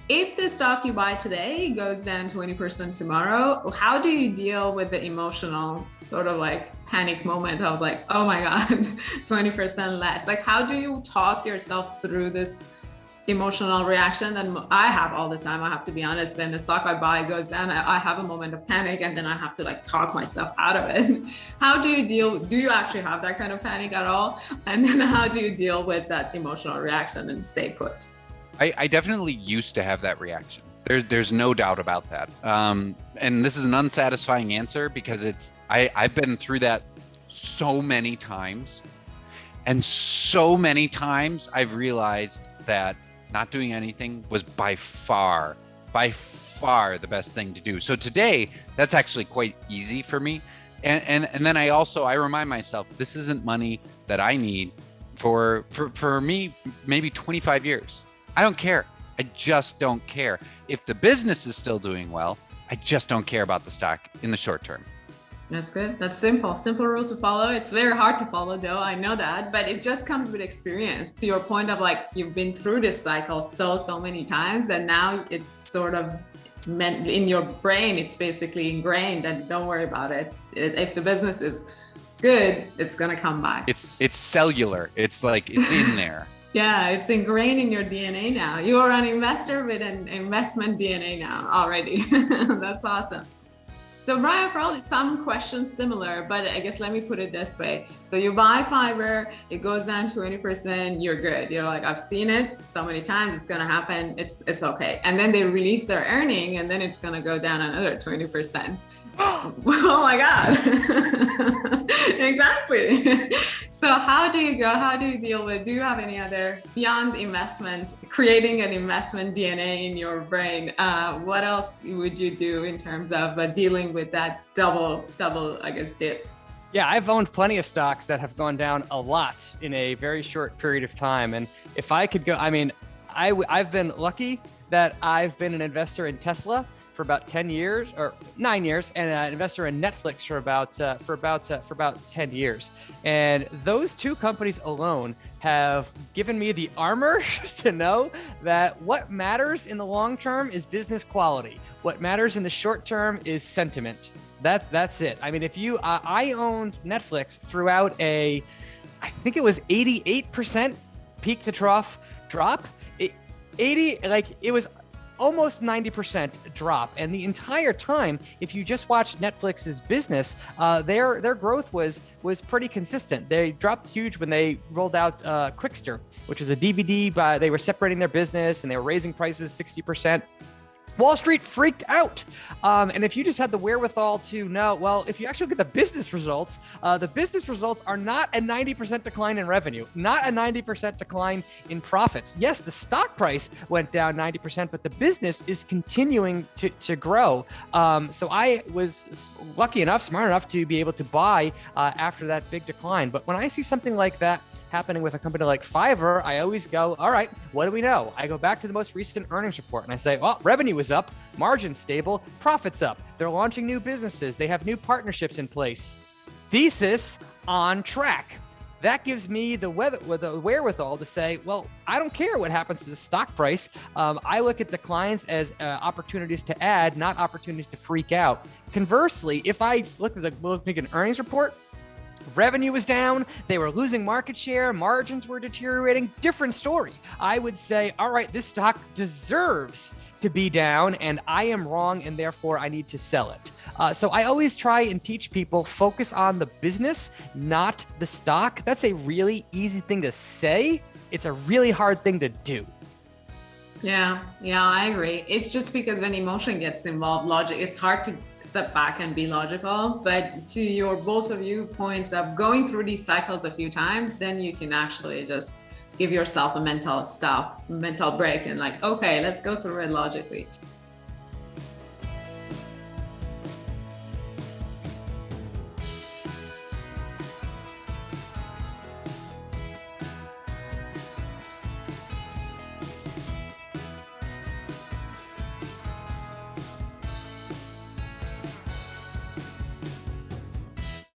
If the stock you buy today goes down 20% tomorrow, how do you deal with the emotional sort of like panic moment? I was like, oh my God, 20% less. Like, how do you talk yourself through this emotional reaction that I have all the time? I have to be honest. When the stock I buy goes down, I have a moment of panic and then I have to like talk myself out of it. How do you deal? Do you actually have that kind of panic at all? And then how do you deal with that emotional reaction and stay put? I definitely used to have that reaction. There's no doubt about that. And this is an unsatisfying answer because I've been through that so many times. And so many times I've realized that not doing anything was by far the best thing to do. So today, that's actually quite easy for me. And then I remind myself, this isn't money that I need for me, maybe 25 years. I don't care. I just don't care. If the business is still doing well, I just don't care about the stock in the short term. That's good. That's simple rule to follow. It's very hard to follow though. I know that, but it just comes with experience. To your point of like, you've been through this cycle so many times that now it's sort of meant in your brain. It's basically ingrained and don't worry about it. If the business is good, it's going to come back. It's cellular. It's like, it's in there. Yeah, it's ingrained in your DNA now. You are an investor with an investment DNA now already. That's awesome. So Brian, probably some questions similar, but I guess let me put it this way. So you buy fiber, it goes down 20%, you're good. You're like, I've seen it so many times, it's gonna happen, it's okay. And then they release their earning and then it's gonna go down another 20%. Oh my God. Exactly. So how do you deal with, do you have any other, beyond investment, creating an investment DNA in your brain, what else would you do in terms of dealing with that double, I guess, dip? Yeah, I've owned plenty of stocks that have gone down a lot in a very short period of time. And if I could go, I mean, I've been lucky that I've been an investor in Tesla for about 10 years or 9 years, and an investor in Netflix for about 10 years. And those two companies alone have given me the armor to know that what matters in the long term is business quality. What matters in the short term is sentiment. That's it. I mean, I owned Netflix throughout I think it was 88% peak to trough drop. It was almost 90% drop. And the entire time, if you just watched Netflix's business, their growth was pretty consistent. They dropped huge when they rolled out Quickster, which was a DVD, but they were separating their business and they were raising prices 60%. Wall Street freaked out. And if you just had the wherewithal to know, well, if you actually look at the business results are not a 90% decline in revenue, not a 90% decline in profits. Yes, the stock price went down 90%, but the business is continuing to grow. So I was lucky enough, smart enough to be able to buy after that big decline. But when I see something like that happening with a company like Fiverr, I always go, all right, what do we know? I go back to the most recent earnings report and I say, well, revenue is up, margin's stable, profits up. They're launching new businesses. They have new partnerships in place. Thesis on track. That gives me the wherewithal to say, well, I don't care what happens to the stock price. I look at declines as opportunities to add, not opportunities to freak out. Conversely, if I look at an earnings report, revenue was down, they were losing market share, margins were deteriorating, different story. I would say, all right, this stock deserves to be down and I am wrong and therefore I need to sell it. So I always try and teach people, focus on the business, not the stock. That's a really easy thing to say. It's a really hard thing to do. Yeah, I agree. It's just because when emotion gets involved, logic, it's hard to step back and be logical. But to your both of you points of going through these cycles a few times, then you can actually just give yourself a mental break and like, okay, let's go through it logically.